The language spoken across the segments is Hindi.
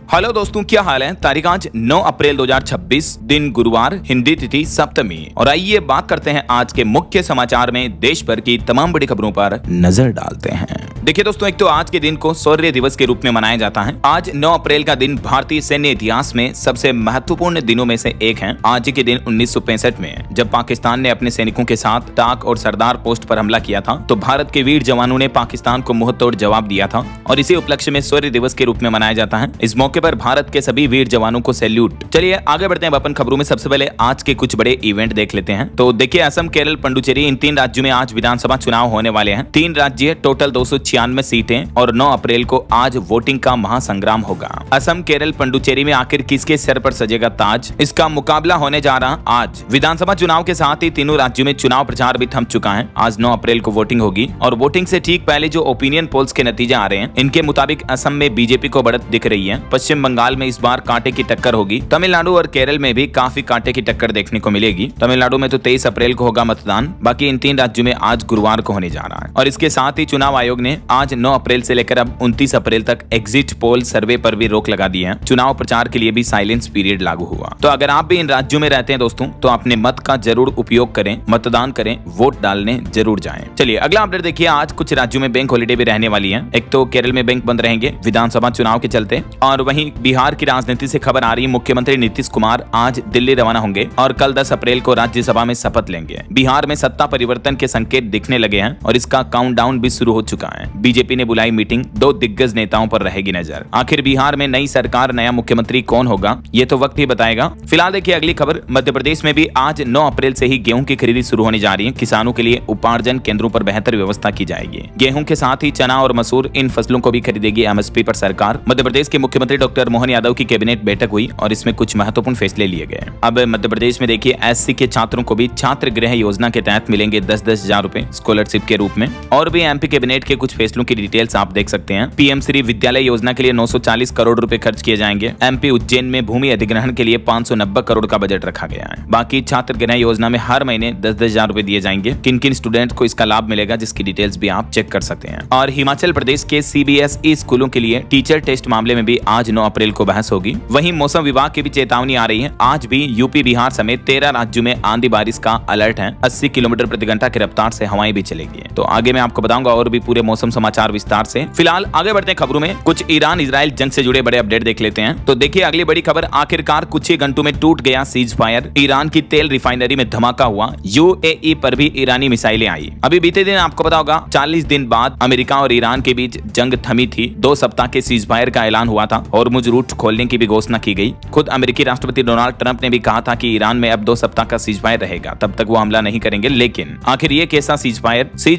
हेलो दोस्तों, क्या हाल है। तारीख आज 9 अप्रैल 2026, दिन गुरुवार, हिंदी तिथि सप्तमी। और आइए बात करते हैं आज के मुख्य समाचार में देश भर की तमाम बड़ी खबरों पर नजर डालते हैं। देखिए दोस्तों, एक तो आज के दिन को शौर्य दिवस के रूप में मनाया जाता है। आज 9 अप्रैल का दिन भारतीय सैन्य इतिहास में सबसे महत्वपूर्ण दिनों में से एक है। आज के दिन 1965 में जब पाकिस्तान ने अपने सैनिकों के साथ टाक और सरदार पोस्ट पर हमला किया था, तो भारत के वीर जवानों ने पाकिस्तान को मुंहतोड़ जवाब दिया था और इसी उपलक्ष्य में शौर्य दिवस के रूप में मनाया जाता है। इस मौके पर भारत के सभी वीर जवानों को सैल्यूट। चलिए आगे बढ़ते हैं अपन खबरों में। सबसे पहले आज के कुछ बड़े इवेंट देख लेते हैं। तो देखिए, असम, केरल, पुडुचेरी, इन 3 राज्यों में आज विधानसभा चुनाव होने वाले हैं। 3 राज्य, टोटल 296 सीटें और 9 अप्रैल को आज वोटिंग का महासंग्राम होगा। असम, केरल, पुडुचेरी में आखिर किसके सर पर सजेगा ताज, इसका मुकाबला होने जा रहा आज। विधानसभा चुनाव के साथ ही तीनों राज्यों में चुनाव प्रचार भी थम चुका है। आज 9 अप्रैल को वोटिंग होगी और वोटिंग से ठीक पहले जो ओपिनियन पोल्स के नतीजे आ रहे हैं, इनके मुताबिक असम में बीजेपी को बढ़त दिख रही है। पश्चिम बंगाल में इस बार कांटे की टक्कर होगी। तमिलनाडु और केरल में भी काफी कांटे की टक्कर देखने को मिलेगी। तमिलनाडु में तो 23 अप्रैल को होगा मतदान। बाकी इन 3 राज्यों में आज गुरुवार को होने जा रहा है। और इसके साथ ही चुनाव आयोग ने आज 9 अप्रैल से लेकर अब 29 अप्रैल तक एग्जिट पोल सर्वे पर भी रोक लगा दी है। चुनाव प्रचार के लिए भी साइलेंस पीरियड लागू हुआ। तो अगर आप भी इन राज्यों में रहते हैं दोस्तों, तो अपने मत का जरूर उपयोग करें, मतदान करें, वोट डालने जरूर जाएं। चलिए अगला अपडेट देखिए। आज कुछ राज्यों में बैंक हॉलिडे भी रहने वाली है। एक तो केरल में बैंक बंद रहेंगे विधानसभा चुनाव के चलते। और वहीं बिहार की राजनीति से खबर आ रही है। मुख्यमंत्री नीतीश कुमार आज दिल्ली रवाना होंगे और कल 10 अप्रैल को राज्यसभा में शपथ लेंगे। बिहार में सत्ता परिवर्तन के संकेत दिखने लगे हैं और इसका काउंटडाउन भी शुरू हो चुका है। बीजेपी ने बुलाई मीटिंग, 2 दिग्गज नेताओं पर रहेगी नजर। आखिर बिहार में नई सरकार, नया मुख्यमंत्री कौन होगा, ये तो वक्त ही बताएगा। फिलहाल देखिए अगली खबर। मध्य प्रदेश में भी आज 9 अप्रैल से ही गेहूं की खरीदी शुरू होने जा रही है। किसानों के लिए उपार्जन केंद्रों पर बेहतर व्यवस्था की जाएगी। गेहूं के साथ ही चना और मसूर, इन फसलों को भी खरीदेगी एमएसपी पर सरकार। मध्य प्रदेश के मुख्यमंत्री डॉक्टर मोहन यादव की कैबिनेट बैठक हुई और इसमें कुछ महत्वपूर्ण फैसले लिए गए। अब मध्य प्रदेश में देखिए, एससी के छात्रों को भी छात्र गृह योजना के तहत मिलेंगे 10-10 हजार रुपए स्कॉलरशिप के रूप में। और भी एमपी कैबिनेट के कुछ फैसलों की डिटेल्स आप देख सकते हैं। पीएम श्री विद्यालय योजना के लिए 940 करोड़ रुपए खर्च किए जाएंगे। एमपी उज्जैन में भूमि अधिग्रहण के लिए 590 करोड़ का बजट रखा गया है। बाकी छात्र गृह योजना में हर महीने 10-10 हजार रुपए दिए जाएंगे। किन किन स्टूडेंट को इसका लाभ मिलेगा, जिसकी डिटेल्स भी आप चेक कर सकते हैं। और हिमाचल प्रदेश के सीबीएसई स्कूलों के लिए टीचर टेस्ट मामले में भी आज 9 अप्रैल को बहस होगी। वहीं मौसम विभाग की भी चेतावनी आ रही है। आज भी यूपी, बिहार समेत 13 राज्यों में आंधी बारिश का अलर्ट है। 80 किलोमीटर प्रति घंटा की रफ्तार से हवाएं भी चलेगी। तो आगे मैं आपको बताऊंगा और भी पूरे मौसम समाचार विस्तार से। फिलहाल आगे बढ़ते हैं खबरों में। कुछ ईरान इजराइल जंग से जुड़े बड़े अपडेट देख लेते हैं। तो देखिए अगली बड़ी खबर। आखिरकार कुछ ही घंटों में टूट गया सीज फायर। ईरान की तेल रिफाइनरी में धमाका हुआ। यूएई पर भी ईरानी मिसाइलें आई। अभी बीते दिन आपको पता होगा 40 दिन बाद अमेरिका और ईरान के बीच जंग थमी थी। 2 सप्ताह के सीज फायर का ऐलान हुआ था और मुझ रूट खोलने की भी घोषणा की गई। खुद अमेरिकी राष्ट्रपति डोनाल्ड ट्रंप ने भी कहा था कि ईरान में अब 2 सप्ताह का सीज फायर रहेगा, तब तक वो हमला नहीं करेंगे। लेकिन आखिर ये कैसा सीज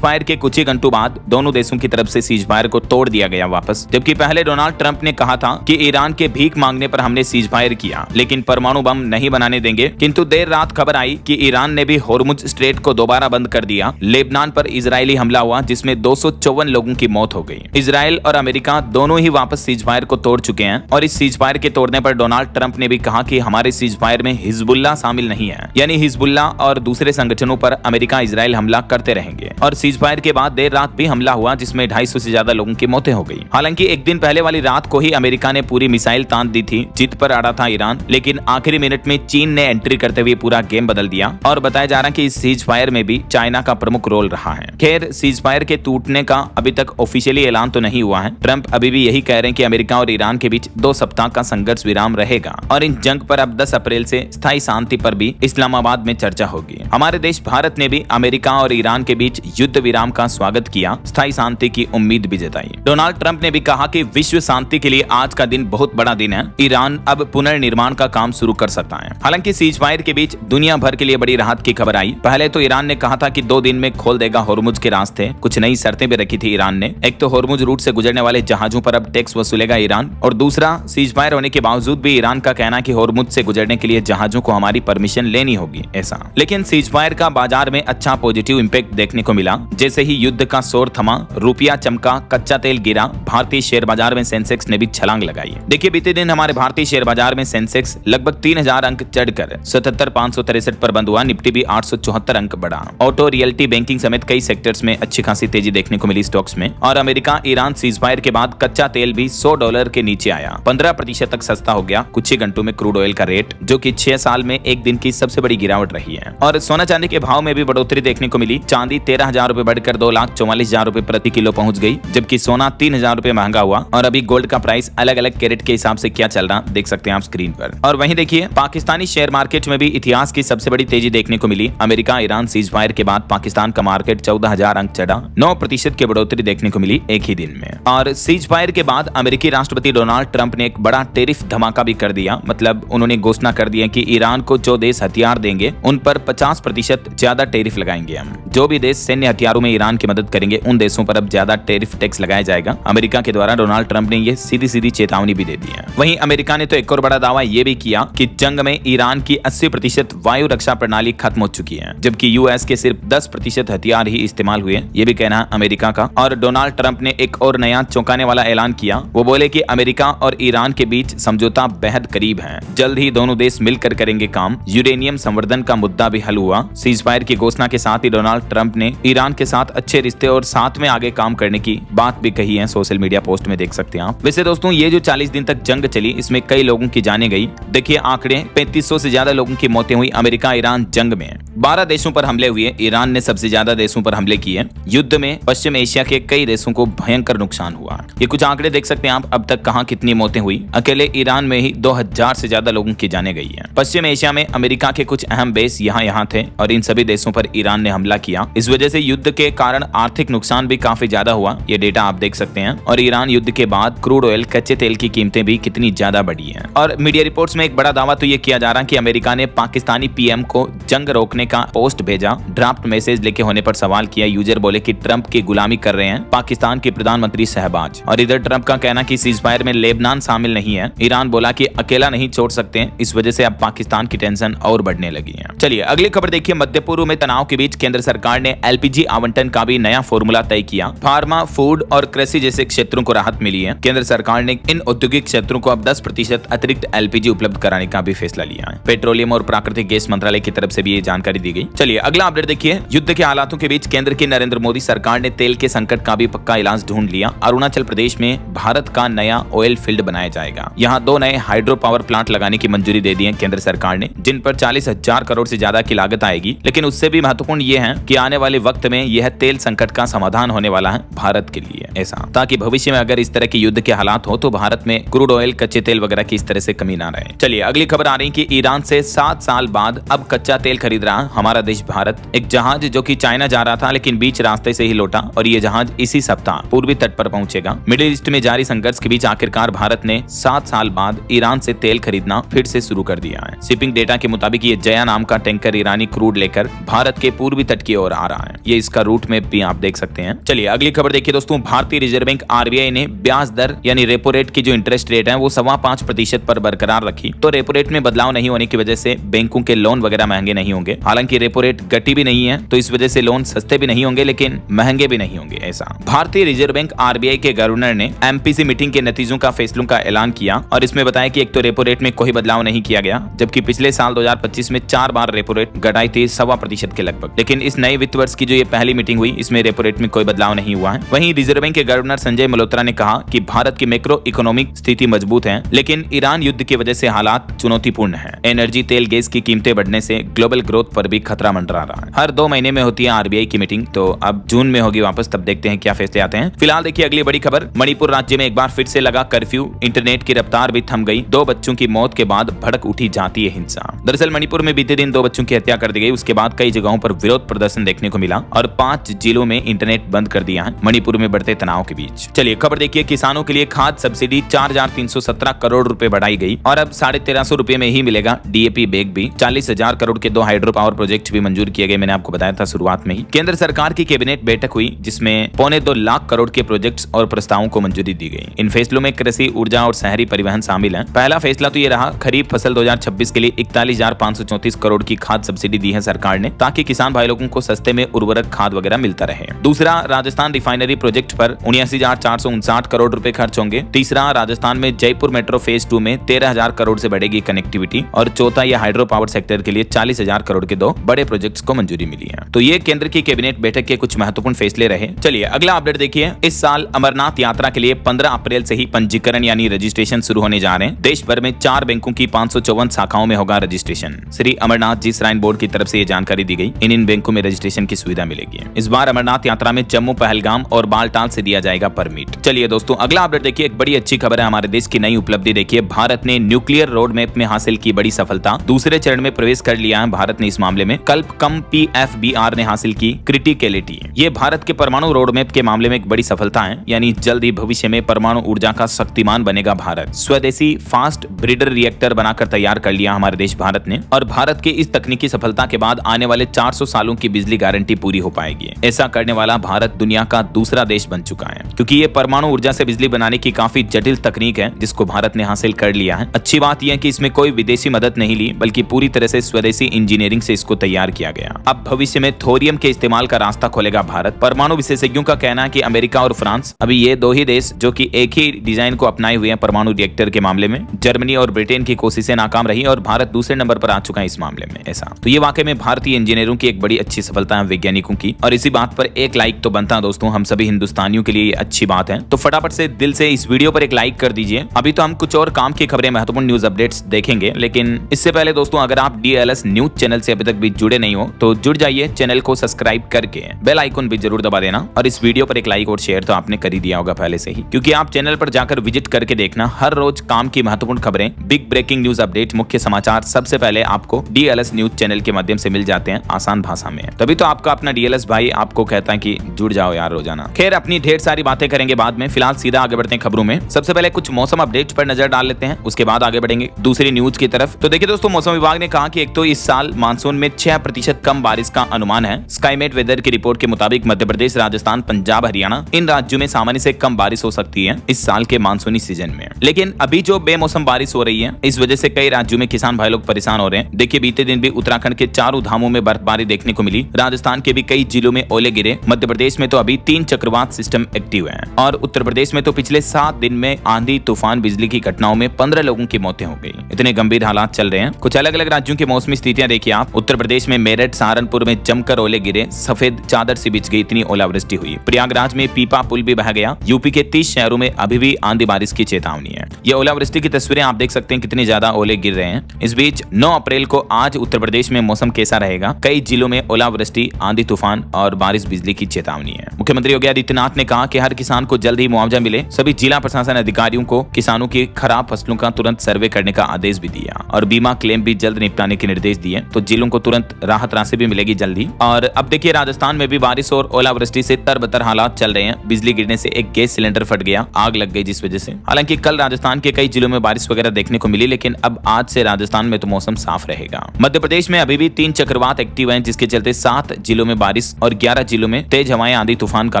फायर के कुछ ही घंटों बाद दोनों देशों की तरफ से सीज फायर को तोड़ दिया गया वापस। जबकि पहले डोनाल्ड ट्रंप ने कहा था कि ईरान के भीख मांगने पर हमने सीज फायर किया, लेकिन परमाणु बम नहीं बनाने देंगे। किंतु देर रात खबर आई कि ईरान ने भी होर्मुज स्ट्रेट को दोबारा बंद कर दिया। लेबनान पर इजरायली हमला हुआ जिसमें 254 लोगों की मौत हो गई। इजराइल और अमेरिका दोनों ही वापस सीज फायर को तोड़ चुके हैं। और इस सीज फायर के तोड़ने पर डोनाल्ड ट्रंप ने भी कहा कि हमारे सीज फायर में हिजबुल्लाह शामिल नहीं है, यानी हिजबुल्लाह और दूसरे संगठनों पर अमेरिका इजराइल हमला करते रहेंगे। और सीज फायर के बाद देर रात भी हमला हुआ जिसमें 250 से ज्यादा लोगों की मौतें हो गई। हालांकि एक दिन पहले वाली रात को ही अमेरिका ने पूरी मिसाइल तान दी थी। जिद पर अड़ा था ईरान, लेकिन आखिरी मिनट में चीन ने एंट्री करते हुए पूरा गेम बदल दिया। और बताया जा रहा है कि इस सीज फायर में भी चाइना का प्रमुख रोल रहा है। खैर, सीज फायर के टूटने का अभी तक ऑफिशियली ऐलान तो नहीं हुआ है। ट्रंप अभी भी यही कह रहे हैं कि अमेरिका और ईरान के बीच 2 सप्ताह का संघर्ष विराम रहेगा और इन जंग पर अब 10 अप्रैल से स्थायी शांति पर भी इस्लामाबाद में चर्चा होगी। हमारे देश भारत ने भी अमेरिका और ईरान के बीच युद्ध विराम का स्वागत किया, स्थायी शांति की उम्मीद भी जताई। डोनाल्ड ट्रंप ने भी कहा कि विश्व शांति के लिए आज का दिन बहुत बड़ा दिन है। ईरान अब पुनर्निर्माण का काम शुरू कर सकता है। हालांकि सीज फायर के बीच दुनिया भर के लिए बड़ी राहत की खबर आई। पहले तो ईरान ने कहा था कि 2 दिन में खोल देगा होर्मुज के रास्ते। कुछ नई शर्तें भी रखी थी ईरान ने। एक तो होर्मुज रूट से गुजरने वाले जहाजों पर अब टैक्स वसूलेगा ईरान, और दूसरा सीज फायर होने के बावजूद भी ईरान का कहना कि होर्मुज से गुजरने के लिए जहाजों को हमारी परमिशन लेनी होगी ऐसा। लेकिन सीज फायर का बाजार में अच्छा पॉजिटिव इंपैक्ट देखने को मिला। जैसे ही युद्ध का शोर थमा, रुपया चमका, कच्चा तेल गिरा, भारतीय शेयर बाजार में सेंसेक्स ने भी छलांग लगाई। देखिए बीते दिन हमारे भारतीय शेयर बाजार में सेंसेक्स लगभग 3000 अंक चढ़कर 77,563 पर बंद हुआ। निफ्टी भी 874 अंक बढ़ा। ऑटो, रियल्टी, बैंकिंग समेत कई सेक्टर्स में अच्छी खासी तेजी देखने को मिली स्टॉक्स में। और अमेरिका ईरान सीज फायर के बाद कच्चा तेल भी $100 के नीचे आया, 15% तक सस्ता हो गया कुछ ही घंटों में क्रूड ऑयल का रेट, जो कि 6 साल में एक दिन की सबसे बड़ी गिरावट रही है। और सोना चांदी के भाव में भी बढ़ोतरी देखने को मिली। चांदी 13,000 रुपए बढ़कर 2,44,000 रुपए प्रति किलो पहुंच गई, जबकि सोना 3,000 रुपए महंगा हुआ। और अभी गोल्ड का प्राइस अलग अलग कैरेट के हिसाब से क्या चल रहा देख सकते हैं आप स्क्रीन पर। और वहीं देखिए पाकिस्तानी शेयर मार्केट में भी इतिहास की सबसे बड़ी तेजी देखने को मिली। अमेरिका ईरान सीज फायर के बाद पाकिस्तान का मार्केट 14,000 अंक चढ़ा, 9% की बढ़ोतरी देखने को मिली एक ही दिन में। और सीज फायर के बाद अमेरिकी राष्ट्रपति डोनाल्ड ट्रंप ने एक बड़ा टेरिफ धमाका भी कर दिया। मतलब उन्होंने घोषणा कर दिया कि ईरान को जो देश हथियार देंगे उन पर 50% ज्यादा टेरिफ लगाएंगे हम। जो भी देश सैन्य हथियारों में ईरान की मदद करेंगे उन देशों पर अब ज्यादा टेरिफ टैक्स लगाया जाएगा। अमेरिका के द्वारा डोनाल्ड ट्रंप ने ये सीधी सीधी चेतावनी भी दे दी है। वहीं अमेरिका ने तो एक और बड़ा दावा ये भी किया कि जंग में ईरान की 80% वायु रक्षा प्रणाली खत्म हो चुकी है, जबकि यूएस के सिर्फ 10% हथियार ही इस्तेमाल हुए। ये भी कहना है अमेरिका का। और डोनाल्ड ट्रंप ने एक और नया चौंकाने वाला ऐलान किया। वो बोले कि अमेरिका और ईरान के बीच समझौता बेहद करीब है, जल्द ही दोनों देश मिलकर करेंगे काम। यूरेनियम संवर्धन का मुद्दा भी हल हुआ। सीज फायर की घोषणा के साथ ही डोनाल्ड ट्रंप ने ईरान के साथ अच्छे रिश्ते और साथ में आगे काम करने की बात भी कही है। सोशल मीडिया पोस्ट में देख सकते हैं आप। वैसे दोस्तों ये जो 40 दिन तक जंग चली इसमें कई लोगों की जानें गई। देखिए आंकड़े, 3500 से ज्यादा लोगों की मौतें हुई अमेरिका ईरान जंग में। 12 देशों पर हमले हुए, ईरान ने सबसे ज्यादा देशों पर हमले किए। युद्ध में पश्चिम एशिया के कई देशों को भयंकर नुकसान हुआ। ये कुछ आंकड़े देख सकते हैं आप, अब तक कहां कितनी मौतें हुई। अकेले ईरान में ही 2000 से ज्यादा लोगों की जानें गई है। पश्चिम एशिया में अमेरिका के कुछ अहम बेस यहाँ थे और इन सभी देशों पर ईरान ने हमला किया। इस वजह से युद्ध के कारण आर्थिक नुकसान भी काफी ज्यादा हुआ। ये डेटा आप देख सकते हैं। और ईरान युद्ध के बाद क्रूड ऑयल, कच्चे तेल की कीमतें भी कितनी ज्यादा बढ़ी हैं। और मीडिया रिपोर्ट्स में एक बड़ा दावा तो ये किया जा रहा है कि अमेरिका ने पाकिस्तानी पीएम को जंग रोकने का पोस्ट भेजा। ड्राफ्ट मैसेज लेके होने पर सवाल किया। यूजर बोले कि ट्रंप की गुलामी कर रहे हैं पाकिस्तान के प्रधानमंत्री शहबाज। और इधर ट्रंप का कहना कि सीज फायर में लेबनान शामिल नहीं है। ईरान बोला कि अकेला नहीं छोड़ सकते, इस वजह से अब पाकिस्तान की टेंशन और बढ़ने लगी है। चलिए अगली खबर देखिए। मध्य पूर्व में तनाव के बीच केंद्र सरकार ने एलपीजी आवंटन का भी नया फॉर्मूला तय किया। फार्मा, फूड और कृषि जैसे क्षेत्रों को राहत मिली है। केंद्र सरकार ने इन औद्योगिक क्षेत्रों को अब 10% अतिरिक्त एलपीजी उपलब्ध कराने का भी फैसला लिया है। पेट्रोलियम और प्राकृतिक गैस मंत्रालय की तरफ से भी ये जानकारी दी गई। चलिए अगला अपडेट देखिए। युद्ध के हालातों के बीच केंद्र की नरेंद्र मोदी सरकार ने तेल के संकट का भी पक्का इलाज ढूंढ लिया। अरुणाचल प्रदेश में भारत का नया ऑयल फील्ड बनाया जाएगा। यहाँ 2 नए हाइड्रो पावर प्लांट लगाने की मंजूरी दे दी है केंद्र सरकार ने, जिन पर 40,000 करोड़ से ज्यादा की लागत आएगी। लेकिन उससे भी महत्वपूर्ण ये है कि आने वाले वक्त में यह तेल संकट का समाधान होने वाला है भारत के लिए, ऐसा ताकि भविष्य में अगर इस तरह के युद्ध के हालात हो तो भारत में क्रूड ऑयल, कच्चे तेल वगैरह की इस तरह से कमी ना रहे। चलिए अगली खबर आ रही कि ईरान से 7 साल बाद अब कच्चा तेल खरीद रहा हमारा देश भारत। एक जहाज जो कि चाइना जा रहा था लेकिन बीच रास्ते से ही लौटा और ये जहाज इसी सप्ताह पूर्वी तट पर पहुंचेगा। मिडिल ईस्ट में जारी संघर्ष के बीच आखिरकार भारत ने 7 साल बाद ईरान से तेल खरीदना फिर से शुरू कर दिया है। शिपिंग डेटा के मुताबिक ये जया नाम का टैंकर ईरानी क्रूड लेकर भारत के पूर्वी तट की ओर आ रहा है। ये इसका रूट मैप भी आप देख सकते हैं। चलिए अगली खबर देखिए दोस्तों। भारतीय रिजर्व बैंक आरबीआई ने ब्याज दर यानी रेपो रेट की जो इंटरेस्ट रेट है वो 5.25% पर बरकरार रखी। तो रेपो रेट में बदलाव नहीं होने की वजह से बैंकों के लोन वगैरह महंगे नहीं होंगे। हालांकि रेपो रेट घटी भी नहीं है तो इस वजह से लोन सस्ते भी नहीं होंगे लेकिन महंगे भी नहीं होंगे, ऐसा भारतीय रिजर्व बैंक आरबीआई के गवर्नर ने एमपीसी मीटिंग के नतीजों का फैसलों का ऐलान किया और इसमें बताया कि एक तो रेपो रेट में कोई बदलाव नहीं किया गया, जबकि पिछले साल 2025 में 4 बार रेपो रेट घटाई थी 1.25% के लगभग। लेकिन इस नए वित्त वर्ष की जो ये पहली मीटिंग हुई इसमें रेपो रेट में कोई बदलाव नहीं हुआ है। वहीं रिजर्व बैंक के गवर्नर संजय मल्होत्रा ने कहा कि भारत की मैक्रो इकोनॉमिक स्थिति मजबूत है लेकिन ईरान युद्ध की वजह से हालात चुनौतीपूर्ण है। एनर्जी, तेल, गैस की कीमतें बढ़ने से ग्लोबल ग्रोथ पर भी खतरा मंडरा रहा है। हर 2 महीने में होती है आरबीआई की मीटिंग, तो अब जून में होगी वापस, तब देखते हैं क्या फैसले आते हैं। फिलहाल देखिए अगली बड़ी खबर। मणिपुर राज्य में एक बार फिर से लगा कर्फ्यू, इंटरनेट की रफ्तार भी थम गई। 2 बच्चों की मौत के बाद भड़क उठी जातीय हिंसा। दरअसल मणिपुर में बीते दिन 2 बच्चों की हत्या कर दी गई। उसके बाद कई जगहों पर विरोध प्रदर्शन देखने को मिला और 5 जिलों में इंटरनेट बंद कर दिया है मणिपुर में बढ़ते तनाव के बीच। चलिए खबर देखिए। किसानों के लिए खाद सब्सिडी 4,317 करोड़ रुपए बढ़ाई गई और अब 1,350 रुपए में ही मिलेगा डीएपी बैग भी। 40,000 करोड़ के 2 हाइड्रो पावर प्रोजेक्ट भी मंजूर किए गए। मैंने आपको बताया था शुरुआत में ही। केंद्र सरकार की कैबिनेट बैठक हुई जिसमें 2.25 लाख करोड़ के प्रोजेक्ट्स और प्रस्तावों को मंजूरी दी गई। इन फैसलों में कृषि, ऊर्जा और शहरी परिवहन शामिल है। पहला फैसला तो ये रहा, खरीफ फसल 2026 के लिए 41,534 करोड़ की खाद सब्सिडी दी है सरकार ने ताकि किसान भाई लोगों को सस्ते में उर्वरक, खाद वगैरह मिलता रहे। दूसरा, राजस्थान रिफाइनरी प्रोजेक्ट पर 79,459 करोड़ रुपए खर्च होंगे। तीसरा, राजस्थान में जयपुर मेट्रो फेज 2 में 13,000 करोड़ से बढ़ेगी कनेक्टिविटी। और चौथा, यह हाइड्रो पावर सेक्टर के लिए 40,000 करोड़ के 2 बड़े प्रोजेक्ट्स को मंजूरी मिली है। तो ये केंद्र की कैबिनेट बैठक के कुछ महत्वपूर्ण फैसले रहे। चलिए अगला अपडेट देखिए। इस साल अमरनाथ यात्रा के लिए 15 अप्रैल से ही पंजीकरण पंजीकरण यानी रजिस्ट्रेशन शुरू होने जा रहे हैं। देश भर में 4 बैंकों की 554 शाखाओं में होगा registration. Shri Amarnath ji shrine board की तरफ से ये जानकारी दी गई। इन बैंकों में रजिस्ट्रेशन की सुविधा मिलेगी। इस बार अमरनाथ यात्रा में जम्मू, पहलगाम और बालटाल से दिया जाएगा परमिट। चलिए दोस्तों, अगला अपडेट देखिए। एक बड़ी अच्छी खबर है, हमारे देश की नई उपलब्धि देखिए। भारत ने न्यूक्लियर रोड मैप में हासिल की बड़ी सफलता, दूसरे चरण में प्रवेश कर लिया है भारत ने। इस मामले में कल कम PFBR ने हासिल की क्रिटिकलिटी। ये भारत के परमाणु रोड मैप के मामले में एक बड़ी सफलता है, यानी जल्द ही भविष्य में परमाणु ऊर्जा का शक्तिमान बनेगा भारत। स्वदेशी फास्ट ब्रीडर रिएक्टर बनाकर तैयार कर लिया हमारे देश भारत ने, और भारत की इस तकनीकी सफलता के बाद आने वाले 400 सालों की बिजली गारंटी पूरी हो पाएगी। ऐसा करने वाला भारत दुनिया का दूसरा देश बन चुका है, क्योंकि ये परमाणु ऊर्जा से बिजली बनाने की काफी जटिल तकनीक है जिसको भारत ने हासिल कर लिया है। अच्छी बात यह है कि इसमें कोई विदेशी मदद नहीं ली, बल्कि पूरी तरह से स्वदेशी इंजीनियरिंग से इसको तैयार किया गया। अब भविष्य में थोरियम के इस्तेमाल का रास्ता खोलेगा भारत। परमाणु विशेषज्ञों का कहना है कि अमेरिका और फ्रांस अभी ये 2 ही देश जो कि एक ही डिजाइन को अपनाए हुए हैं परमाणु रिएक्टर के मामले में। जर्मनी और ब्रिटेन की कोशिशें नाकाम रही और भारत दूसरे नंबर पर आ चुका है इस मामले में। ऐसा तो ये वाकई में भारतीय इंजीनियरों की एक बड़ी अच्छी सफलता है, वैज्ञानिकों की, और इसी बात पर एक लाइक तो बनता है दोस्तों। हम सभी हिंदुस्तानियों के लिए अच्छी बात है, तो फटाफट से दिल से इस वीडियो पर एक लाइक कर दीजिए। अभी तो हम कुछ और काम की खबरें, महत्वपूर्ण न्यूज अपडेट्स देखेंगे, लेकिन इससे पहले दोस्तों अगर आप DLS न्यूज चैनल से अभी तक भी जुड़े नहीं हो तो जुड़ जाइए, चैनल को सब्सक्राइब करके बेल आइकन भी जरूर दबा देना, और इस वीडियो पर एक लाइक और शेयर तो आपने कर ही दिया होगा पहले से ही, क्योंकि आप चैनल पर जाकर विजिट करके देखना। हर रोज काम की महत्वपूर्ण खबरें, बिग ब्रेकिंग न्यूज अपडेट, मुख्य समाचार सबसे पहले आपको DLS न्यूज चैनल के माध्यम से मिल जाते हैं आसान भाषा में। तभी तो आपका अपना DLS भाई आपको कहता है कि जुड़ जाओ यार रोजाना। खैर, अपनी ढेर सारी बातें करेंगे बाद में, फिलहाल सीधा आगे बढ़ते हैं खबरों में। सबसे पहले कुछ मौसम अपडेट पर नजर डाल लेते हैं, उसके बाद आगे बढ़ेंगे दूसरी न्यूज की तरफ। तो देखिए दोस्तों, मौसम विभाग ने कहा कि एक तो इस साल मानसून में 6% कम बारिश का अनुमान है। स्काईमेट वेदर की रिपोर्ट के मुताबिक मध्य प्रदेश, राजस्थान, पंजाब, हरियाणा इन राज्यों में सामान्य से कम बारिश हो सकती है इस साल के मानसूनी सीजन में। लेकिन अभी जो बेमौसम बारिश हो रही है, इस वजह से कई राज्यों में किसान भाई लोग परेशान हो रहे हैं। देखिए, बीते दिन भी उत्तराखंड के चारों धामों में बर्फबारी देखने को मिली। राजस्थान के भी कई जिलों में ओले गिरे। मध्य प्रदेश में तो अभी 3 चक्रवात सिस्टम एक्टिव है, और उत्तर प्रदेश में तो पिछले 7 दिन में आंधी, तूफान, बिजली की घटनाओं में 15 लोगों की मौतें हो गई। इतने गंभीर हालात चल रहे हैं। कुछ अलग अलग राज्यों की मौसमी स्थितियां देखिए आप। उत्तर प्रदेश में मेरठ, सहारनपुर में जमकर ओले गिरे, सफेद चादर से बिछ गई, इतनी ओलावृष्टि हुई। प्रयागराज में पीपा पुल भी बह गया। यूपी के 30 शहरों में अभी भी आंधी बारिश की चेतावनी है। ये ओलावृष्टि की तस्वीरें आप देख सकते हैं, कितनी ज्यादा ओले गिर रहे हैं। इस बीच 9 अप्रैल को आज उत्तर प्रदेश में मौसम कैसा रहेगा? कई जिलों में ओलावृष्टि, आंधी, तूफान और बारिश, बिजली की चेतावनी है। मुख्यमंत्री योगी आदित्यनाथ ने कहा कि हर किसान को जल्द ही मुआवजा मिले। सभी जिला प्रशासन अधिकारियों को किसानों की खराब फसलों का तुरंत सर्वे करने का आदेश भी दिया, और बीमा क्लेम भी जल्द निपटाने के निर्देश दिए, तो जिलों को तुरंत राहत राशि भी मिलेगी जल्दी। और अब देखिए, राजस्थान में भी बारिश और ओलावृष्टि से तरबतर हालात चल रहे हैं। बिजली गिरने से एक गैस सिलेंडर फट गया, आग लग गई जिस वजह से। हालांकि कल राजस्थान के कई जिलों में बारिश वगैरह देखने को मिली, लेकिन अब आज से राजस्थान में तो मौसम साफ रहेगा। मध्य प्रदेश में अभी भी 3 चक्रवात एक्टिव हैं, जिसके चलते 7 जिलों में बारिश और 11 जिलों में तेज हवाएं, आंधी, तूफान का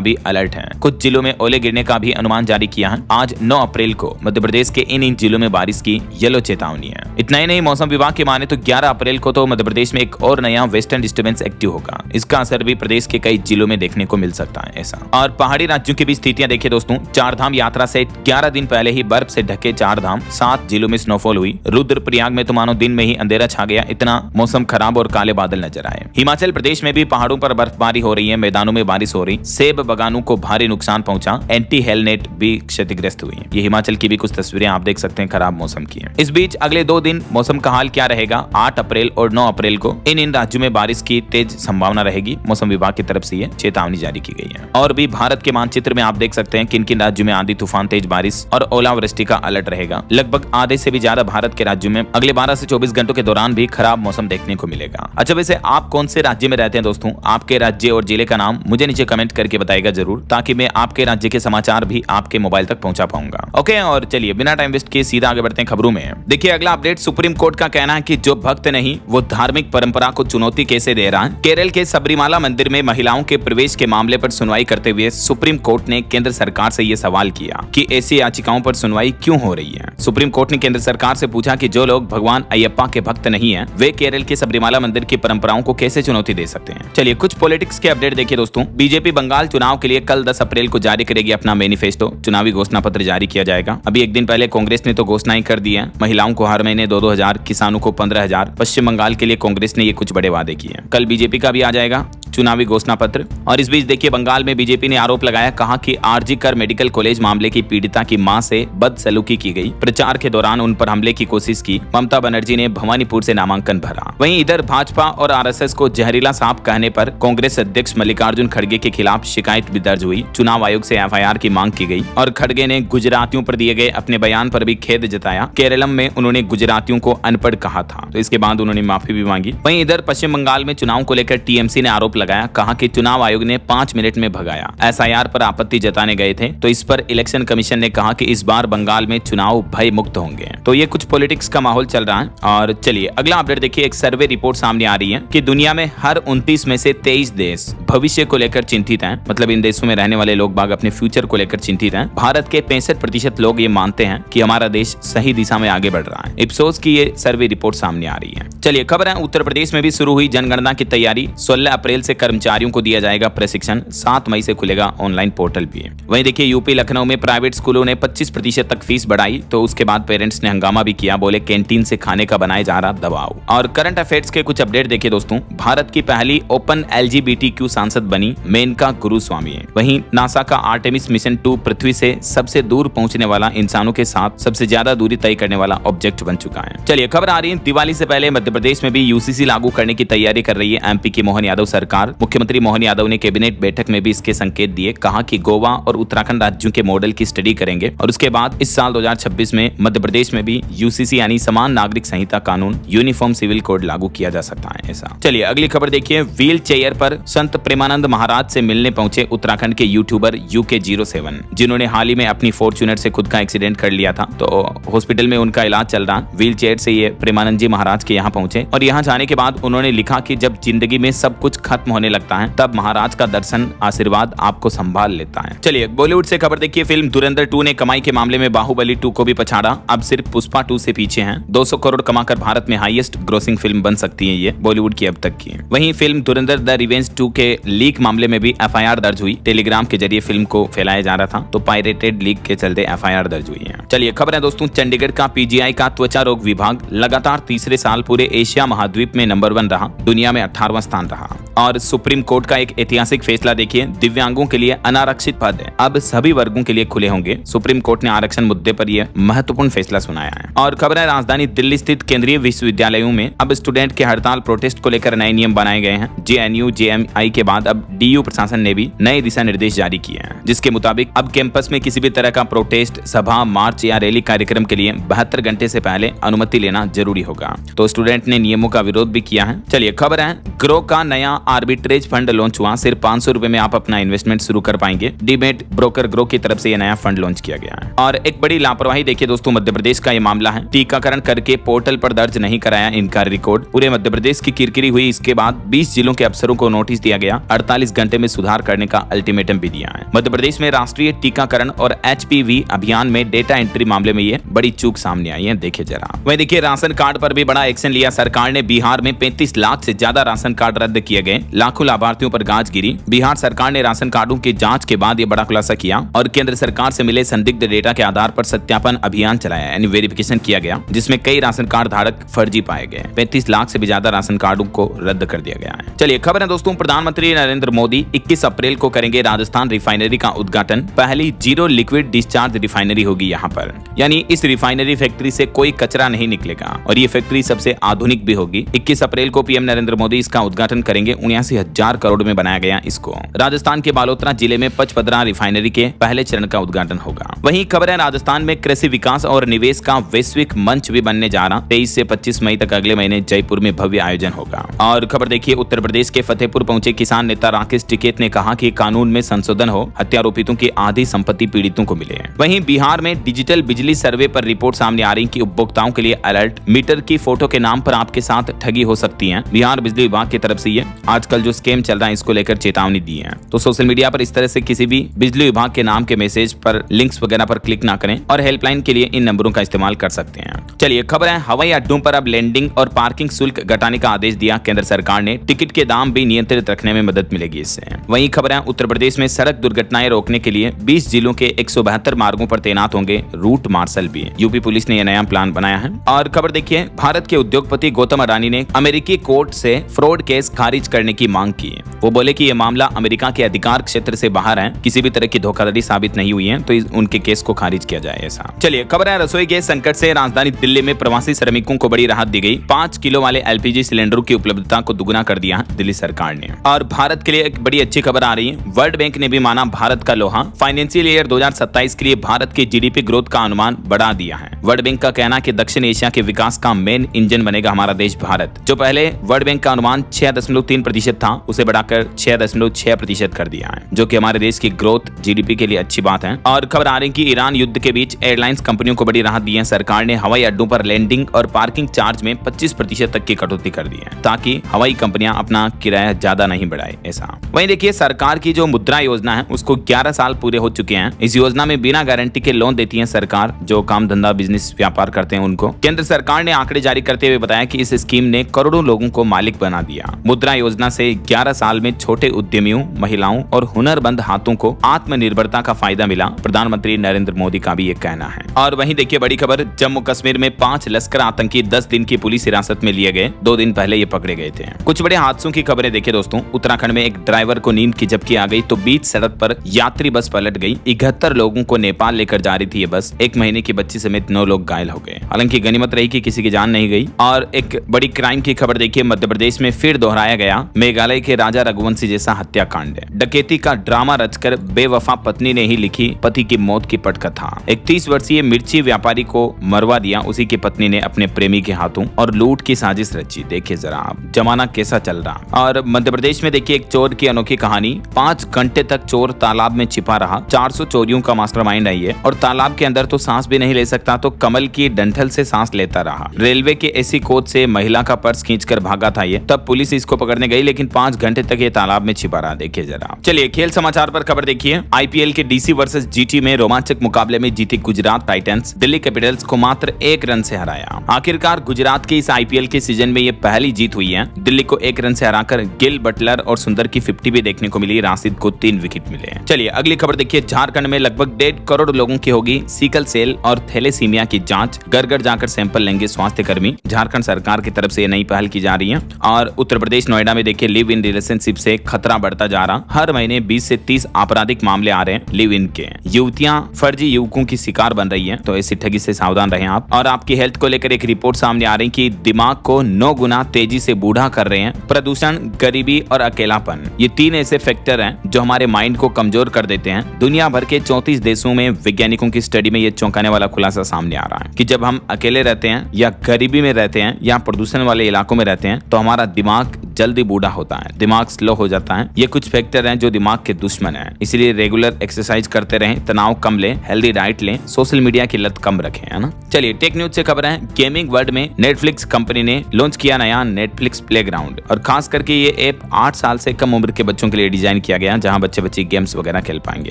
भी अलर्ट है। कुछ जिलों में ओले गिरने का भी अनुमान जारी किया है। आज 9 अप्रैल को मध्य प्रदेश के इन जिलों में बारिश की येलो चेतावनी है। इतना ही नहीं, मौसम विभाग के माने तो 11 अप्रैल को तो मध्य प्रदेश में एक और नया वेस्टर्न डिस्टर्बेंस एक्टिव होगा। इसका असर भी प्रदेश के कई जिलों में देखने को मिल सकता है ऐसा। और पहाड़ी राज्यों की भी स्थितियां देखिए दोस्तों। 4 धाम यात्रा से 11 दिन पहले ही बर्फ से ढके 4 धाम, 7 जिलों में स्नोफॉल हुई। रुद्रप्रयाग में तो मानो दिन में ही अंधेरा छा गया, इतना मौसम खराब और काले बादल नजर आए। हिमाचल प्रदेश में भी पहाड़ों पर बर्फबारी हो रही है, मैदानों में बारिश हो रही। सेब बागानों को भारी नुकसान पहुंचा, एंटी हेलनेट भी क्षतिग्रस्त हुई। ये हिमाचल की भी कुछ तस्वीरें आप देख सकते हैं खराब मौसम की। इस बीच अगले 2 दिन मौसम का हाल क्या रहेगा? 8 अप्रैल और 9 अप्रैल को इन राज्यों में बारिश की तेज संभावना रहेगी। मौसम विभाग की तरफ से ये चेतावनी जारी की गई है। और भी भारत के मानचित्र में आप देख सकते हैं किन किन राज्यों में आंधी, तूफान, तेज बारिश और ओलावृष्टि का अलर्ट रहेगा। लगभग आधे से भी ज्यादा भारत के राज्यों में अगले 12 से 24 घंटों के दौरान भी खराब मौसम देखने को मिलेगा। अच्छा, वैसे आप कौन से राज्य में रहते हैं दोस्तों? आपके राज्य और जिले का नाम मुझे नीचे कमेंट करके बताइएगा जरूर, ताकि मैं आपके राज्य के समाचार भी आपके मोबाइल तक पहुंचा पाऊंगा। ओके, और चलिए बिना टाइम वेस्ट किए सीधा आगे बढ़ते हैं खबरों में। देखिए, अगला अपडेट सुप्रीम कोर्ट का कहना है कि जो भक्त नहीं वो धार्मिक परंपरा को चुनौती कैसे दे रहा है। केरल के सबरीमाला मंदिर में महिलाओं के प्रवेश के मामले पर सुनवाई करते हुए सुप्रीम कोर्ट ने केंद्र सरकार से यह सवाल किया कि ऐसी याचिकाओं पर सुनवाई क्यों हो रही है। सुप्रीम कोर्ट ने केंद्र सरकार से पूछा कि जो लोग भगवान अयप्पा के भक्त नहीं है, वे केरल के सबरीमाला मंदिर की परंपराओं को कैसे चुनौती दे सकते हैं। चलिए कुछ पॉलिटिक्स के अपडेट देखिए दोस्तों। बीजेपी बंगाल चुनाव के लिए कल 10 अप्रैल को जारी करेगी अपना मैनिफेस्टो। चुनावी घोषणा पत्र जारी किया जाएगा। अभी एक दिन पहले कांग्रेस ने तो घोषणाएं कर दी है, महिलाओं को हर महीने 2-2 हजार, किसानों को 15,000। पश्चिम बंगाल के लिए कांग्रेस ने ये कुछ बड़े वादे किए हैं। कल बीजेपी का भी आ जाएगा। चुनावी घोषणा पत्र। और इस बीच देखिए बंगाल में बीजेपी ने आरोप लगाया, कहा कि आरजी कर मेडिकल कॉलेज मामले की पीड़िता की मां से बदसलूकी की गई। प्रचार के दौरान उन पर हमले की कोशिश की। ममता बनर्जी ने भवानीपुर से नामांकन भरा। वहीं इधर भाजपा और आरएसएस को जहरीला सांप कहने पर कांग्रेस अध्यक्ष मल्लिकार्जुन खड़गे के खिलाफ शिकायत भी दर्ज हुई। चुनाव आयोग से एफआईआर की मांग की गई और खड़गे ने गुजरातियों पर दिए गए अपने बयान पर भी खेद जताया। केरलम में उन्होंने गुजरातियों को अनपढ़ कहा था, तो इसके बाद उन्होंने माफी भी मांगी। वहीं इधर पश्चिम बंगाल में चुनाव को लेकर टीएमसी ने आरोप लगाया, कहा कि चुनाव आयोग ने 5 मिनट में भगाया। एसआईआर पर आपत्ति जताने गए थे, तो इस पर इलेक्शन कमीशन ने कहा कि इस बार बंगाल में चुनाव भय मुक्त होंगे। तो ये कुछ पॉलिटिक्स का माहौल चल रहा है। और चलिए अगला अपडेट देखिए, एक सर्वे रिपोर्ट सामने आ रही है कि दुनिया में हर 29 में से 23 देश भविष्य को लेकर चिंतित हैं। मतलब इन देशों में रहने वाले लोग बाग अपने फ्यूचर को लेकर चिंतित हैं। भारत के 65% लोग ये मानते हैं कि हमारा देश सही दिशा में आगे बढ़ रहा है। इप्सोस की ये सर्वे रिपोर्ट सामने आ रही है। चलिए खबर है, उत्तर प्रदेश में भी शुरू हुई जनगणना की तैयारी। 16 अप्रैल से कर्मचारियों को दिया जाएगा प्रशिक्षण। 7 मई से खुलेगा ऑनलाइन पोर्टल भी। वहीं देखिए यूपी लखनऊ में प्राइवेट स्कूलों ने 25% तक फीस बढ़ाई, तो उसके बाद पेरेंट्स ने हंगामा भी किया, बोले कैंटीन से खाने का बनाया जा रहा दबाव। और करंट अफेयर्स के कुछ अपडेट देखिए दोस्तों, भारत की पहली ओपन LGBTQ सांसद बनी मेनका गुरुस्वामी। वहीं नासा का आर्टेमिस मिशन 2 पृथ्वी से सबसे दूर पहुंचने वाला, इंसानों के साथ सबसे ज्यादा दूरी तय करने वाला ऑब्जेक्ट बन चुका है। चलिए खबर आ रही है, दिवाली से पहले मध्य प्रदेश में भी यूसीसी लागू करने की तैयारी कर रही है एमपी की मोहन यादव सरकार। मुख्यमंत्री मोहन यादव ने कैबिनेट बैठक में भी इसके संकेत दिए, कहा कि गोवा और उत्तराखंड राज्यों के मॉडल की स्टडी करेंगे और उसके बाद इस साल 2026 में मध्य प्रदेश में भी यूसीसी यानी समान नागरिक संहिता कानून, यूनिफॉर्म सिविल कोड लागू किया जा सकता है ऐसा। चलिए अगली खबर देखिए, व्हील चेयर पर संत प्रेमानंद महाराज से मिलने पहुंचे उत्तराखंड के यूट्यूबर UK07, जिन्होंने हाल ही में अपनी फॉर्च्यूनर से खुद का एक्सीडेंट कर लिया था। तो हॉस्पिटल में उनका इलाज चल रहा। व्हील चेयर से ये प्रेमानंद जी महाराज के यहाँ पहुंचे और यहाँ जाने के बाद उन्होंने लिखा कि जब जिंदगी में सब कुछ खत्म होने लगता है तब महाराज का दर्शन, आशीर्वाद आपको संभाल लेता है। चलिए बॉलीवुड से खबर देखिए, फिल्म धुरंधर 2 ने कमाई के मामले में बाहुबली 2 को भी पछाड़ा। अब सिर्फ पुष्पा 2 से पीछे हैं। 200 करोड़ कमाकर भारत में हाईएस्ट ग्रोसिंग फिल्म बन सकती है ये बॉलीवुड की अब तक की। वहीं फिल्म धुरंधर द रिवेंज 2 के लीक मामले में भी एफआईआर दर्ज हुई। टेलीग्राम के जरिए फिल्म को फैलाया जा रहा था, तो पायरेटेड लीक के चलते एफआईआर दर्ज हुई है। चलिए खबर है दोस्तों, चंडीगढ़ का पीजीआई का त्वचा रोग विभाग लगातार तीसरे साल पूरे एशिया महाद्वीप में नंबर 1 रहा, दुनिया में 18वां स्थान रहा। और सुप्रीम कोर्ट का एक ऐतिहासिक फैसला देखिए, दिव्यांगों के लिए अनारक्षित पद अब सभी वर्गों के लिए खुले होंगे। सुप्रीम कोर्ट ने आरक्षण मुद्दे पर यह महत्वपूर्ण फैसला सुनाया है। और खबर है, राजधानी दिल्ली स्थित केंद्रीय विश्वविद्यालयों में अब स्टूडेंट के हड़ताल प्रोटेस्ट को लेकर नए नियम बनाए गए हैं। JNU JMI के बाद अब DU प्रशासन ने भी नए दिशा निर्देश जारी किए हैं, जिसके मुताबिक अब कैंपस में किसी भी तरह का प्रोटेस्ट, सभा, मार्च या रैली कार्यक्रम के लिए 72 घंटे से पहले अनुमति लेना जरूरी होगा। तो स्टूडेंट ने नियमों का विरोध भी किया है। चलिए खबर है, ग्रो का नया आर्बिट्रेज फंड लॉन्च हुआ। सिर्फ 500 रुपए में आप अपना इन्वेस्टमेंट शुरू कर पाएंगे। डीमेट ब्रोकर ग्रो की तरफ से यह नया फंड लॉन्च किया गया है। और एक बड़ी लापरवाही देखिए दोस्तों, मध्य प्रदेश का ये मामला है। टीकाकरण करके पोर्टल पर दर्ज नहीं कराया इनका रिकॉर्ड। पूरे मध्य प्रदेश की किरकिरी हुई। इसके बाद 20 जिलों के अफसरों को नोटिस दिया गया। 48 घंटे में सुधार करने का अल्टीमेटम भी दिया है। मध्य प्रदेश में राष्ट्रीय टीकाकरण और HPV अभियान में डेटा एंट्री मामले में ये बड़ी चूक सामने आई है। देखिए जरा, वहीं देखिए राशन कार्ड पर भी बड़ा एक्शन लिया सरकार ने। बिहार में 35 लाख से ज्यादा राशन कार्ड रद्द किए गए। लाखों लाभार्थियों पर गाज गिरी। बिहार सरकार ने राशन कार्डों की जांच के बाद ये बड़ा खुलासा किया और केंद्र सरकार से मिले संदिग्ध डेटा के आधार पर सत्यापन अभियान चलाया, यानी वेरिफिकेशन किया गया, जिसमें कई राशन कार्ड धारक फर्जी पाए गए। 35 लाख से भी ज्यादा राशन कार्डों को रद्द कर दिया गया है। चलिए खबर है दोस्तों, प्रधानमंत्री नरेंद्र मोदी 21 अप्रैल को करेंगे राजस्थान रिफाइनरी का उद्घाटन। पहली जीरो लिक्विड डिस्चार्ज रिफाइनरी होगी यहाँ पर, यानी इस रिफाइनरी फैक्ट्री से कोई कचरा नहीं निकलेगा और ये फैक्ट्री सबसे आधुनिक भी होगी। 21 अप्रैल को पीएम नरेंद्र मोदी इसका उद्घाटन करेंगे। 79,000 करोड़ में बनाया गया इसको। राजस्थान के बालोतरा जिले में पचपदरा रिफाइनरी के पहले चरण का उद्घाटन होगा। वहीं खबर है, राजस्थान में कृषि विकास और निवेश का वैश्विक मंच भी बनने जा रहा। 23 से 25 मई तक अगले महीने जयपुर में भव्य आयोजन होगा। और खबर देखिए, उत्तर प्रदेश के फतेहपुर पहुंचे किसान नेता राकेश टिकैत ने कहा कि कानून में संशोधन हो, हत्यारोपितों की आधी संपत्ति पीड़ितों को मिले। वहीं बिहार में डिजिटल बिजली सर्वे पर रिपोर्ट सामने आ रही कि उपभोक्ताओं के लिए अलर्ट, मीटर की फोटो के नाम पर आपके साथ ठगी हो सकती है। बिहार बिजली विभाग की तरफ से ये आजकल जो स्कैम चल रहा है इसको लेकर चेतावनी दी है। तो सोशल मीडिया पर इस तरह से किसी भी बिजली विभाग के नाम के मैसेज पर, लिंक्स वगैरह पर क्लिक ना करें और हेल्पलाइन के लिए इन नंबरों का इस्तेमाल कर सकते हैं। चलिए खबर है, हवाई अड्डों पर अब लैंडिंग और पार्किंग शुल्क घटाने का आदेश दिया केंद्र सरकार ने। टिकट के दाम भी नियंत्रित रखने में मदद मिलेगी इससे। वहीं खबर है, उत्तर प्रदेश में सड़क दुर्घटनाएं रोकने के लिए 20 जिलों के 172 मार्गों पर तैनात होंगे रूट मार्शल भी। यूपी पुलिस ने यह नया प्लान बनाया है। और खबर देखिए, भारत के उद्योगपति गौतम अडानी ने अमेरिकी कोर्ट से फ्रॉड केस खारिज करने की की मांग की। वो बोले कि यह मामला अमेरिका के अधिकार क्षेत्र से बाहर है, किसी भी तरह की धोखाधड़ी साबित नहीं हुई है, तो उनके केस को खारिज किया जाए ऐसा। चलिए खबर है, रसोई गैस संकट से राजधानी दिल्ली में प्रवासी श्रमिकों को बड़ी राहत दी गई। 5 किलो वाले एलपीजी सिलेंडरों की उपलब्धता को दुगुना कर दिया है दिल्ली सरकार ने। और भारत के लिए एक बड़ी अच्छी खबर आ रही है, वर्ल्ड बैंक ने भी माना भारत का लोहा। फाइनेंशियल ईयर 2027 के लिए भारत के जीडीपी ग्रोथ का अनुमान बढ़ा दिया है। वर्ल्ड बैंक का कहना है कि दक्षिण एशिया के विकास का मेन इंजन बनेगा हमारा देश भारत। जो पहले वर्ल्ड बैंक का अनुमान 6.3% था, उसे बढ़ाकर 6.6% कर दिया है, जो कि हमारे देश की ग्रोथ जीडीपी के लिए अच्छी बात है। और खबर आ रही है कि ईरान युद्ध के बीच एयरलाइंस कंपनियों को बड़ी राहत दी है। सरकार ने हवाई अड्डों पर लैंडिंग और पार्किंग चार्ज में 25% तक की कटौती कर दी है, ताकि हवाई कंपनियां अपना किराया ज्यादा नहीं बढ़ाए ऐसा। वहीं देखिए, सरकार की जो मुद्रा योजना है उसको 11 साल पूरे हो चुके हैं। इस योजना में बिना गारंटी के लोन देती है सरकार, जो काम धंधा बिजनेस व्यापार करते हैं उनको। केंद्र सरकार ने आंकड़े जारी करते हुए बताया कि इस स्कीम ने करोड़ों लोगों को मालिक बना दिया। मुद्रा योजना से 11 साल में छोटे उद्यमियों, महिलाओं और हुनरमंद हाथों को आत्मनिर्भरता का फायदा मिला। प्रधानमंत्री नरेंद्र मोदी का भी ये कहना है। और वहीं देखिए बड़ी खबर, जम्मू कश्मीर में 5 लश्कर आतंकी 10 दिन की पुलिस हिरासत में लिए गए। 2 दिन पहले ये पकड़े गए थे। कुछ बड़े हादसों की खबरें देखिए दोस्तों। उत्तराखंड में एक ड्राइवर को नींद की झपकी आ गई तो बीच सड़क पर यात्री बस पलट गई। 71 लोगों को नेपाल लेकर जा रही थी ये बस। 1 महीने की बच्ची समेत 9 लोग घायल हो गए। हालांकि गनीमत रही कि किसी की जान नहीं गई। और एक बड़ी क्राइम की खबर देखिए, मध्य प्रदेश में फिर दोहराया गया मेघालय के राजा रघुवंशी जैसा हत्याकांड। डकैती का ड्रामा रचकर बेवफा पत्नी ने ही लिखी पति की मौत की पटकथा। 31 वर्षीय मिर्ची व्यापारी को मरवा दिया उसी की पत्नी ने अपने प्रेमी के हाथों, और लूट की साजिश रची। देखिए जरा आप जमाना कैसा चल रहा। और मध्य प्रदेश में देखिए एक चोर की अनोखी कहानी। 5 घंटे तक चोर तालाब में छिपा रहा। 400 चोरियों का मास्टरमाइंड है ये। और तालाब के अंदर तो सांस भी नहीं ले सकता, तो कमल की डंठल से सांस लेता रहा। रेलवे के एसी कोच से महिला का पर्स खींचकर भागा था ये। तब पुलिस इसको पकड़ने गई, लेकिन 5 घंटे तक ये तालाब में छिपा रहा। देखिए जरा। चलिए खेल समाचार पर खबर देखिए। आईपीएल के डीसी वर्सेस जीटी में रोमांचक मुकाबले में जीती गुजरात टाइटंस दिल्ली कैपिटल्स को मात्र 1 रन से हराया। आखिरकार गुजरात के इस आईपीएल के सीजन में ये पहली जीत हुई है। दिल्ली को 1 रन से हराकर गिल, बटलर और सुंदर की 50 भी देखने को मिली। राशिद को 3 विकेट मिले। चलिए अगली खबर देखिए। झारखंड में लगभग 1.5 करोड़ लोगों की होगी सिकल सेल और थैलेसीमिया की जांच। घर घर जाकर सैंपल लेंगे स्वास्थ्य कर्मी। झारखंड सरकार की तरफ से ये नई पहल की जा रही है। और उत्तर प्रदेश नोएडा में देखिए लिव इन रिलेशनशिप से खतरा बढ़ता जा रहा। हर महीने 20 से 30 आपराधिक मामले आ रहे हैं लिव इन के। युवतियां फर्जी युवकों की शिकार बन रही हैं, तो ऐसी ठगी से सावधान रहें आप। और आपकी हेल्थ को लेकर एक रिपोर्ट सामने आ रही कि दिमाग को 9 गुना तेजी से बूढ़ा कर रहे हैं प्रदूषण, गरीबी और अकेलापन। ये 3 ऐसे फैक्टर हैं जो हमारे माइंड को कमजोर कर देते हैं। दुनिया भर के 34 देशों में वैज्ञानिकों की स्टडी में ये चौंकाने वाला खुलासा सामने आ रहा है कि जब हम अकेले रहते हैं या गरीबी में रहते हैं या प्रदूषण वाले इलाकों में रहते हैं, तो हमारा दिमाग जल्दी बूढ़ा होता है, दिमाग स्लो हो जाता है। ये कुछ फैक्टर हैं जो दिमाग के दुश्मन हैं। इसलिए रेगुलर एक्सरसाइज करते रहें, तनाव कम लें, हेल्दी डाइट लें, सोशल मीडिया की लत कम रखें, है ना। चलिए टेक न्यूज से खबर है। गेमिंग वर्ल्ड में नेटफ्लिक्स कंपनी ने लॉन्च किया नया नेटफ्लिक्स प्लेग्राउंड। और खास करके ये ऐप 8 साल से कम उम्र के बच्चों के लिए डिजाइन किया गया, जहां बच्चे गेम्स वगैरह खेल पाएंगे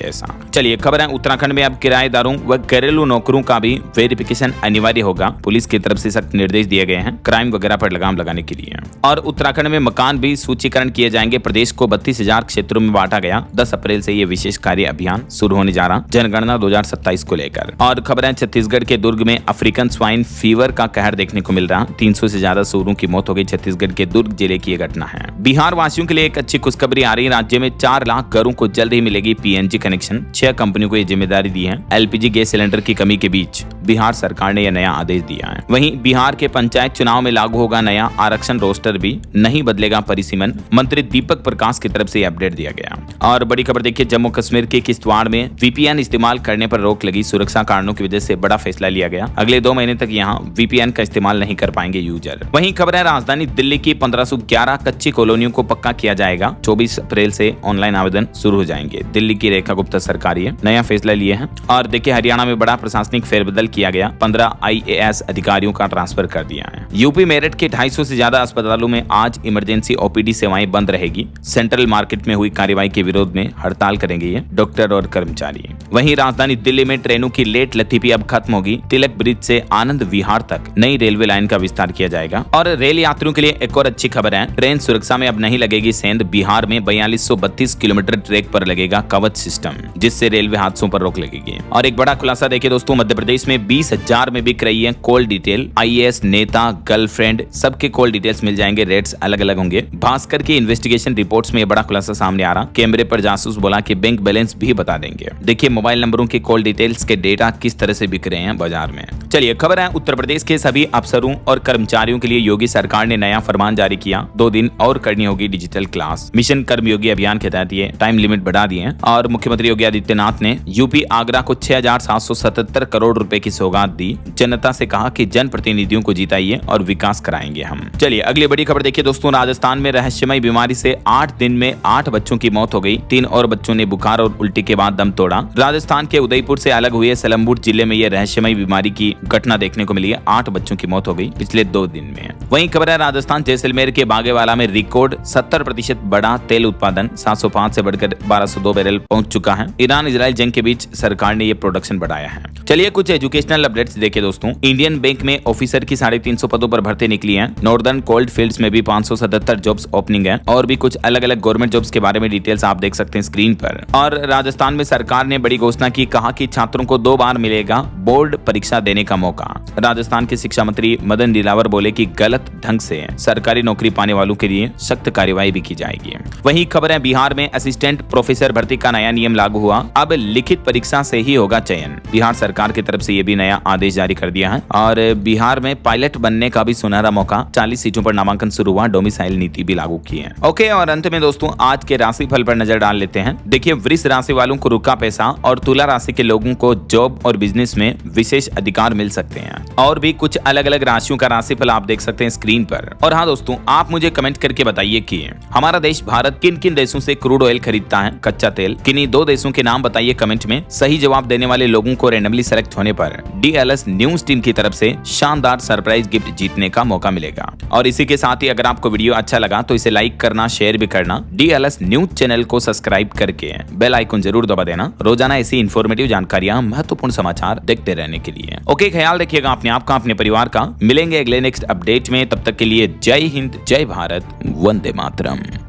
ऐसा। चलिए खबर है उत्तराखंड में अब किराएदारों व घरेलू नौकरों का भी वेरिफिकेशन अनिवार्य होगा। पुलिस की तरफ से सख्त निर्देश दिए गए हैं क्राइम वगैरह पर लगाम लगाने के लिए। और उत्तराखंड में मकान भी सूचीकरण किए जाएंगे। प्रदेश को 32,000 क्षेत्रों में बांटा गया। 10 अप्रैल से ये विशेष कार्य अभियान शुरू होने जा रहा जनगणना 2027 को लेकर। और खबर है छत्तीसगढ़ के दुर्ग में अफ्रीकन स्वाइन फीवर का कहर देखने को मिल रहा। 300 से ज्यादा सूरों की मौत हो गई। छत्तीसगढ़ के दुर्ग जिले की यह घटना है। बिहार वासियों के लिए एक अच्छी खुशखबरी आ रही है। राज्य में 4 लाख घरों को जल्द ही मिलेगी पीएनजी कनेक्शन। 6 कंपनियों को ये जिम्मेदारी दी है। एलपीजी गैस सिलेंडर की कमी के बीच बिहार सरकार ने यह नया आदेश दिया है। वहीं बिहार के पंचायत चुनाव में लागू होगा नया आरक्षण रोस्टर, भी नहीं बदलेगा परिसीमन। मंत्री दीपक प्रकाश की तरफ से अपडेट दिया गया। और बड़ी खबर देखिए, जम्मू कश्मीर के किश्तवाड़ में वीपीएन इस्तेमाल करने पर रोक लगी। सुरक्षा कारणों की वजह से बड़ा फैसला लिया गया। अगले 2 महीने तक यहाँ वीपीएन का इस्तेमाल नहीं कर पाएंगे यूजर। वहीं खबर है राजधानी दिल्ली की 1511 कच्ची कॉलोनियों को पक्का किया जाएगा। 24 अप्रैल से ऑनलाइन आवेदन शुरू हो जाएंगे। दिल्ली की रेखा गुप्ता सरकार ये नया फैसला लिए हैं। और देखिए हरियाणा में बड़ा प्रशासनिक फेरबदल किया गया। 15 IAS अधिकारियों का ट्रांसफर कर दिया है। यूपी मेरठ के 250 से ज्यादा अस्पतालों में आज इमरजेंसी ओपीडी सेवाएं बंद रहेगी। सेंट्रल मार्केट में हुई कार्रवाई के विरोध में हड़ताल करेंगे ये डॉक्टर और कर्मचारी। वहीं राजधानी दिल्ली में ट्रेनों की लेट लतीफी अब खत्म होगी। तिलक ब्रिज से आनंद विहार तक नई रेलवे लाइन का विस्तार किया जाएगा। और रेल यात्रियों के लिए एक और अच्छी खबर है। ट्रेन सुरक्षा में अब नहीं लगेगी सेंध। बिहार में 4232 किलोमीटर ट्रैक पर लगेगा कवच सिस्टम, जिससे रेलवे हादसों पर रोक लगेगी। और एक बड़ा खुलासा देखिए दोस्तों, मध्य प्रदेश में 20,000 में बिक रही है कॉल डिटेल। IAS नेता, गर्लफ्रेंड, सबके कॉल डिटेल्स मिल जाएंगे, रेट्स अलग अलग होंगे। भास्कर की इन्वेस्टिगेशन रिपोर्ट्स में ये बड़ा खुलासा सामने आ रहा। कैमरे पर जासूस बोला कि बैंक बैलेंस भी बता देंगे। देखिए मोबाइल नंबरों के कॉल डिटेल्स के डेटा किस तरह से बिक रहे हैं बाजार में। चलिए खबर है, उत्तर प्रदेश के सभी अफसरों और कर्मचारियों के लिए योगी सरकार ने नया फरमान जारी किया। 2 दिन और करनी होगी डिजिटल क्लास। मिशन कर्मयोगी अभियान के तहत ये टाइम लिमिट बढ़ा दिए हैं और मुख्यमंत्री योगी आदित्यनाथ ने यूपी आगरा को 6,777 करोड़ रुपए की सौगात दी। जनता से कहा कि जनप्रतिनिधियों को जिताइए और विकास कराएंगे हम। चलिए अगली बड़ी खबर देखिए दोस्तों, राजस्थान में रहस्यमय बीमारी से 8 दिन में 8 बच्चों की मौत हो गई। 3 और बच्चों ने बुखार और उल्टी के बाद दम तोड़ा। राजस्थान के उदयपुर से अलग हुए सलमबुर जिले में यह रहस्यमय बीमारी की घटना देखने को मिली है। 8 बच्चों की मौत हो गई पिछले 2 दिन में। वहीं खबर है, राजस्थान जैसलमेर के बागेवाला में रिकॉर्ड 70% बढ़ा तेल उत्पादन। 705 से बढ़कर 1202 बैरल पहुंच चुका है। ईरान इजराइल जंग के बीच सरकार ने यह प्रोडक्शन बढ़ाया है। चलिए कुछ एजुकेशनल अपडेट्स देखिए दोस्तों। इंडियन बैंक में ऑफिसर की 350 पदों पर भर्ती निकली है। नॉर्दर्न कोल्ड फील्ड्स में भी 577 जॉब्स ओपनिंग है और भी कुछ अलग अलग गवर्नमेंट जॉब्स के बारे में डिटेल्स आप देख सकते हैं स्क्रीन पर। और राजस्थान में सरकार ने बड़ी घोषणा की, कहा कि छात्रों को 2 बार मिलेगा बोर्ड परीक्षा देने का मौका। राजस्थान के शिक्षा मंत्री मदन दिलावर बोले कि गलत ढंग से सरकारी नौकरी पाने वालों के लिए सख्त कार्रवाई भी की जाएगी। वहीं खबर है, बिहार में असिस्टेंट प्रोफेसर भर्ती का नया नियम लागू हुआ। अब लिखित परीक्षा से ही होगा चयन। बिहार सरकार की तरफ से ये भी नया आदेश जारी कर दिया है। और बिहार में पायलट बनने का भी सुनहरा मौका। 40 सीटों पर नामांकन शुरू हुआ। डोमिसाइल नीति भी लागू की है। ओके, और अंत में दोस्तों आज के राशि फल पर नजर डाल लेते हैं। देखिए वृष राशि वालों को रुका पैसा और तुला राशि के लोगों को जॉब और बिजनेस में विशेष अधिकार मिल सकते हैं। और भी कुछ अलग अलग राशियों का राशिफल आप देख सकते हैं स्क्रीन पर। और हाँ दोस्तों, आप मुझे कमेंट करके बताइए कि हमारा देश भारत किन किन देशों से क्रूड ऑयल खरीदता है, कच्चा तेल। किन्हीं 2 देशों के नाम बताइए कमेंट में। सही जवाब देने वाले लोगों को रैंडमली सेलेक्ट होने पर DLS न्यूज टीम की तरफ से शानदार सरप्राइज गिफ्ट जीतने का मौका मिलेगा। और इसी के साथ ही अगर आपको वीडियो अच्छा लगा तो इसे लाइक करना, शेयर भी करना। DLS न्यूज चैनल को सब्सक्राइब करके बेल आइकन जरूर दबा देना, रोजाना ऐसी इंफॉर्मेटिव जानकारियां, महत्वपूर्ण समाचार देखते रहने के लिए। ओके, ख्याल रखिएगा अपने आप का, अपने परिवार का। मिलेंगे अगले नेक्स्ट अपडेट में, तब तक के लिए जय हिंद, जय भारत, वंदे मातरम।